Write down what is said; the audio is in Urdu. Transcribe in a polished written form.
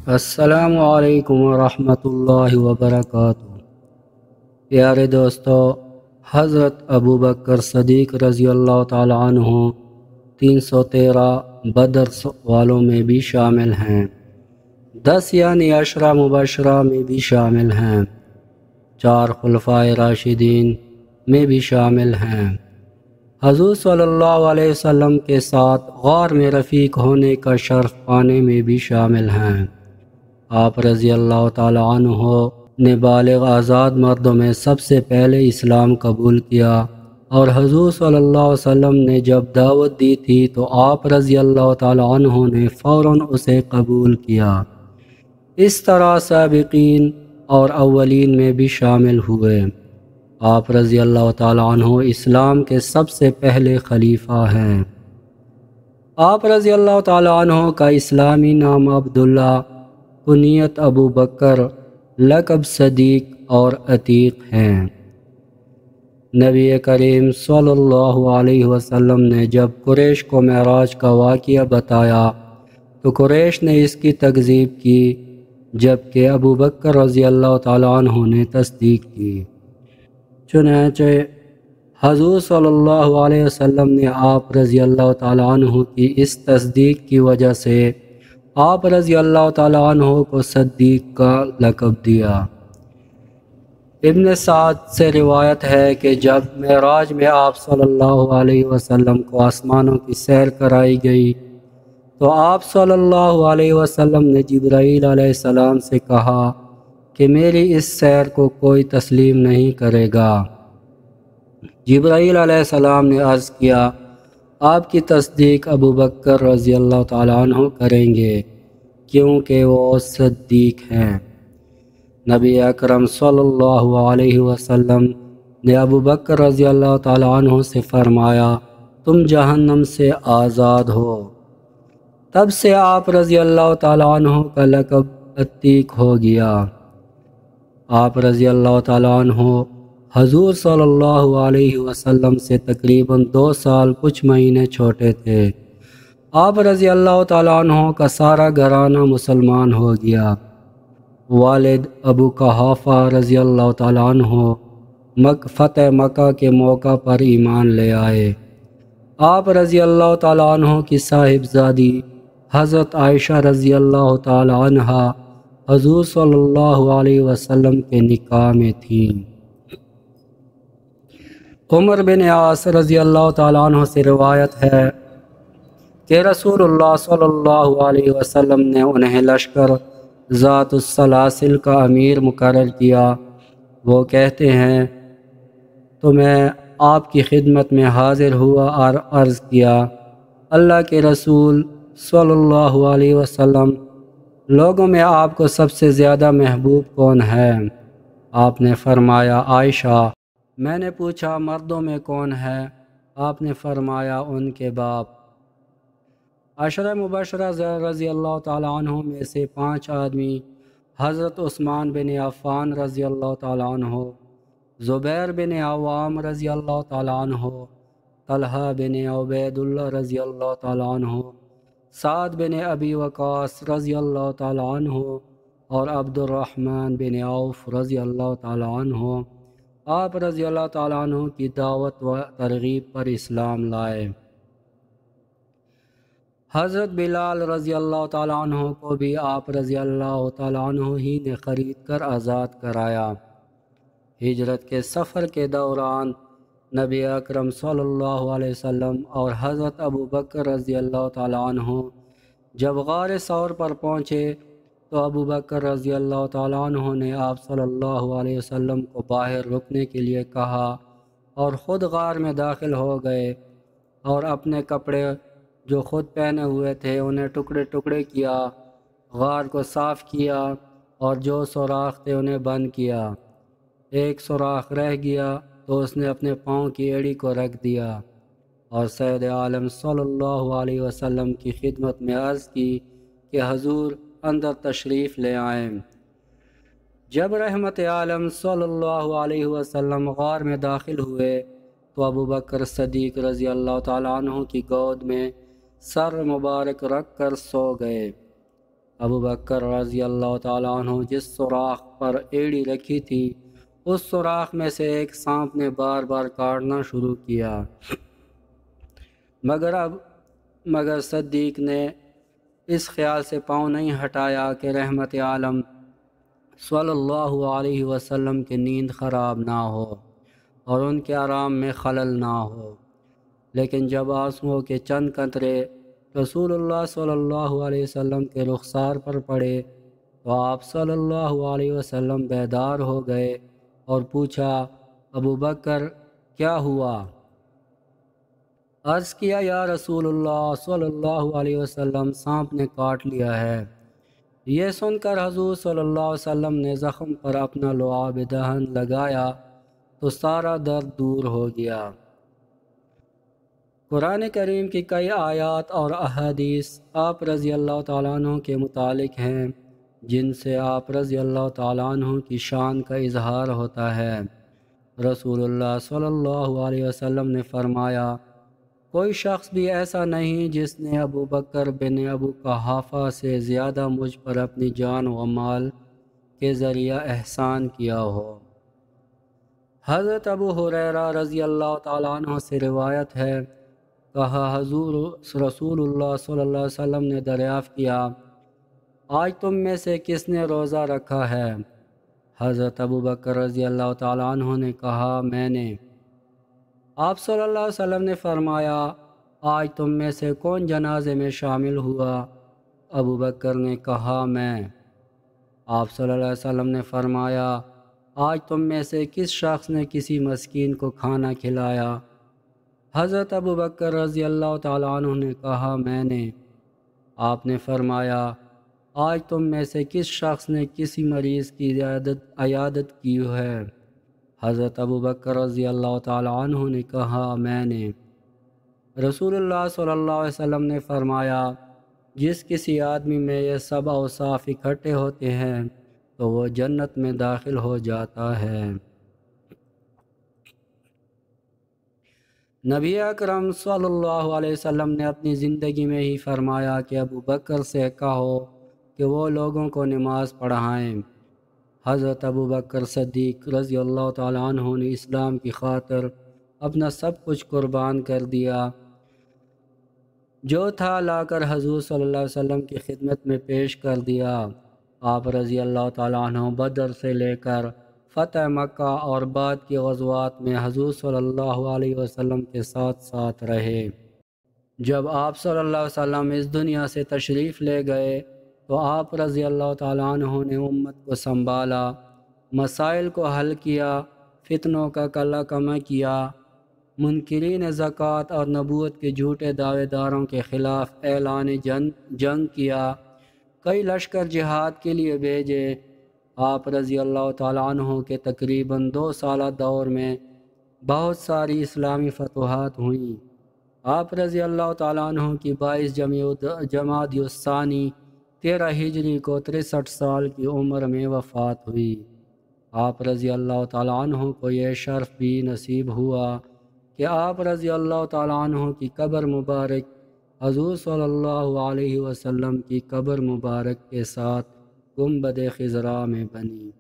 السلام علیکم ورحمۃ اللہ وبرکاتہ۔ پیارے دوستو، حضرت ابوبکر صدیق رضی اللہ تعالی عنہ 313 بدر والوں میں بھی شامل ہیں، 10 یعنی عشرہ مبشرہ میں بھی شامل ہیں، 4 خلفائے راشدین میں بھی شامل ہیں، حضور صلی اللہ علیہ وسلم کے ساتھ غار میں رفیق ہونے کا شرف پانے میں بھی شامل ہیں۔ آپ رضی اللہ تعالی عنہ نے بالغ آزاد مردوں میں سب سے پہلے اسلام قبول کیا، اور حضور صلی اللہ علیہ وسلم نے جب دعوت دی تھی تو آپ رضی اللہ تعالی عنہ نے فوراً اسے قبول کیا۔ اس طرح سابقین اور اولین میں بھی شامل ہوئے۔ آپ رضی اللہ تعالی عنہ اسلام کے سب سے پہلے خلیفہ ہیں۔ آپ رضی اللہ تعالی عنہ کا اسلامی نام عبداللہ، کنیت ابو بکر، لقب صدیق اور عتیق ہیں۔ نبی کریم صلی اللہ علیہ وسلم نے جب قریش کو معراج کا واقعہ بتایا تو قریش نے اس کی تکذیب کی، جبکہ ابو بکر رضی اللہ تعالی عنہ نے تصدیق کی۔ چنانچہ حضور صلی اللہ علیہ وسلم نے آپ رضی اللہ تعالی عنہ کی اس تصدیق کی وجہ سے آپ رضی اللہ تعالی عنہ کو صدیق کا لقب دیا۔ ابن سعد سے روایت ہے کہ جب معراج میں آپ صلی اللہ علیہ وسلم کو آسمانوں کی سیر کرائی گئی تو آپ صلی اللہ علیہ وسلم نے جبرائیل علیہ السلام سے کہا کہ میری اس سیر کو کوئی تسلیم نہیں کرے گا۔ جبرائیل علیہ السلام نے عرض کیا، آپ کی تصدیق ابو بکر رضی اللہ تعالی عنہ کریں گے کیونکہ وہ صدیق ہیں۔ نبی اکرم صلی اللہ علیہ وسلم نے ابو بکر رضی اللہ تعالی عنہ سے فرمایا، تم جہنم سے آزاد ہو۔ تب سے آپ رضی اللہ تعالی عنہ کا لقب عتیق ہو گیا۔ آپ رضی اللہ تعالی عنہ حضور صلی اللہ علیہ وسلم سے تقریباً 2 سال کچھ مہینے چھوٹے تھے۔ آپ رضی اللہ تعالی عنہ کا سارا گھرانہ مسلمان ہو گیا۔ والد ابو قحافہ رضی اللہ تعالی عنہ فتح مکہ کے موقع پر ایمان لے آئے۔ آپ رضی اللہ تعالی عنہ کی صاحبزادی حضرت عائشہ رضی اللہ تعالی عنہ حضور صلی اللہ علیہ وسلم کے نکاح میں تھیں۔ عمر بن عاص رضی اللہ تعالی عنہ سے روایت ہے کہ رسول اللہ صلی اللہ علیہ وسلم نے انہیں لشکر ذات السلاسل کا امیر مقرر کیا۔ وہ کہتے ہیں تو میں آپ کی خدمت میں حاضر ہوا اور عرض کیا، اللہ کے رسول صلی اللہ علیہ وسلم، لوگوں میں آپ کو سب سے زیادہ محبوب کون ہے؟ آپ نے فرمایا عائشہ۔ میں نے پوچھا مردوں میں کون ہے؟ آپ نے فرمایا ان کے باپ۔ عشرہ مبشرہ رضی اللہ تعالی عنہ میں سے 5 آدمی حضرت عثمان بن عفان رضی اللہ تعالی عنہ، زبیر بن عوام رضی اللہ تعالی عنہ، طلحہ بن عبید اللہ رضی اللہ تعالی عنہ، سعد بن ابی وقاص رضی اللہ تعالی عنہ اور عبد الرحمن بن عوف رضی اللہ تعالی عنہ آپ رضی اللہ تعالی عنہ کی دعوت و ترغیب پر اسلام لائے۔ حضرت بلال رضی اللہ تعالی عنہ کو بھی آپ رضی اللہ تعالی عنہ ہی نے خرید کر آزاد کرایا۔ ہجرت کے سفر کے دوران نبی اکرم صلی اللہ علیہ وسلم اور حضرت ابو بکر رضی اللہ تعالی عنہ جب غار ثور پر پہنچے تو ابو بکر رضی اللہ تعالی عنہ نے آپ صلی اللہ علیہ وسلم کو باہر رکنے کے لیے کہا اور خود غار میں داخل ہو گئے، اور اپنے کپڑے جو خود پہنے ہوئے تھے انہیں ٹکڑے ٹکڑے کیا، غار کو صاف کیا اور جو سوراخ تھے انہیں بند کیا۔ ایک سوراخ رہ گیا تو اس نے اپنے پاؤں کی ایڑی کو رکھ دیا اور سید عالم صلی اللہ علیہ وسلم کی خدمت میں عرض کی کہ حضور اندر تشریف لے آئیں۔ جب رحمت عالم صلی اللہ علیہ وسلم غار میں داخل ہوئے تو ابو بکر صدیق رضی اللہ تعالیٰ عنہ کی گود میں سر مبارک رکھ کر سو گئے۔ ابو بکر رضی اللہ تعالیٰ عنہ جس سوراخ پر ایڑی رکھی تھی اس سوراخ میں سے ایک سانپ نے بار بار کاٹنا شروع کیا، مگر صدیق نے اس خیال سے پاؤں نہیں ہٹایا کہ رحمت عالم صلی اللہ علیہ وسلم کی نیند خراب نہ ہو اور ان کے آرام میں خلل نہ ہو۔ لیکن جب آنسوؤں کے چند قطرے رسول اللہ صلی اللہ علیہ وسلم کے رخسار پر پڑے تو آپ صلی اللہ علیہ وسلم بیدار ہو گئے اور پوچھا، ابو بکر کیا ہوا؟ عرض کیا، یا رسول اللہ صلی اللہ علیہ وسلم، سانپ نے کاٹ لیا ہے۔ یہ سن کر حضور صلی اللہ علیہ وسلم نے زخم پر اپنا لعاب دہن لگایا تو سارا درد دور ہو گیا۔ قرآن کریم کی کئی آیات اور احادیث آپ رضی اللہ تعالیٰ عنہ کے متعلق ہیں جن سے آپ رضی اللہ تعالیٰ عنہ کی شان کا اظہار ہوتا ہے۔ رسول اللہ صلی اللہ علیہ وسلم نے فرمایا، کوئی شخص بھی ایسا نہیں جس نے ابو بکر بن ابو قحافہ سے زیادہ مجھ پر اپنی جان و مال کے ذریعہ احسان کیا ہو۔ حضرت ابو ہریرہ رضی اللہ تعالیٰ عنہ سے روایت ہے، کہا حضور رسول اللہ صلی اللہ علیہ وسلم نے دریافت کیا، آج تم میں سے کس نے روزہ رکھا ہے؟ حضرت ابو بکر رضی اللہ تعالیٰ عنہ نے کہا، میں نے۔ آپ صلی اللہ علیہ وسلم نے فرمایا، آج تم میں سے کون جنازے میں شامل ہوا؟ ابو بکر نے کہا، میں۔ آپ صلی اللہ علیہ وسلم نے فرمایا، آج تم میں سے کس شخص نے کسی مسکین کو کھانا کھلایا؟ حضرت ابو بکر رضی اللہ تعالیٰ عنہ نے کہا، میں نے۔ آپ نے فرمایا، آج تم میں سے کس شخص نے کسی مریض کی عیادت کی ہے؟ حضرت ابو بکر رضی اللہ تعالیٰ عنہ نے کہا، میں نے۔ رسول اللہ صلی اللہ علیہ وسلم نے فرمایا، جس کسی آدمی میں یہ سب اوصاف اکٹھے ہوتے ہیں تو وہ جنت میں داخل ہو جاتا ہے۔ نبی اکرم صلی اللہ علیہ وسلم نے اپنی زندگی میں ہی فرمایا کہ ابو بکر سے کہو کہ وہ لوگوں کو نماز پڑھائیں۔ حضرت ابو بکر صدیق رضی اللہ تعالیٰ عنہ نے اسلام کی خاطر اپنا سب کچھ قربان کر دیا، جو تھا لا کر حضور صلی اللہ علیہ وسلم کی خدمت میں پیش کر دیا۔ آپ رضی اللہ تعالیٰ عنہ بدر سے لے کر فتح مکہ اور بعد کی غزوات میں حضور صلی اللہ علیہ وسلم کے ساتھ ساتھ رہے۔ جب آپ صلی اللہ علیہ وسلم اس دنیا سے تشریف لے گئے تو آپ رضی اللہ تعالیٰ عنہ نے امت کو سنبھالا، مسائل کو حل کیا، فتنوں کا کلا کما کیا، منکرین زکوٰۃ اور نبوت کے جھوٹے دعوے داروں کے خلاف اعلان جنگ کیا، کئی لشکر جہاد کے لیے بھیجے۔ آپ رضی اللہ تعالیٰ عنہ کے تقریباً 2 سالہ دور میں بہت ساری اسلامی فتوحات ہوئیں۔ آپ رضی اللہ تعالیٰ عنہ کی 22 جمادی الثانی 13 ہجری کو 63 سال کی عمر میں وفات ہوئی۔ آپ رضی اللہ تعالیٰ عنہ کو یہ شرف بھی نصیب ہوا کہ آپ رضی اللہ تعالیٰ عنہ کی قبر مبارک حضور صلی اللہ علیہ وسلم کی قبر مبارک کے ساتھ گنبد خضرا میں بنی۔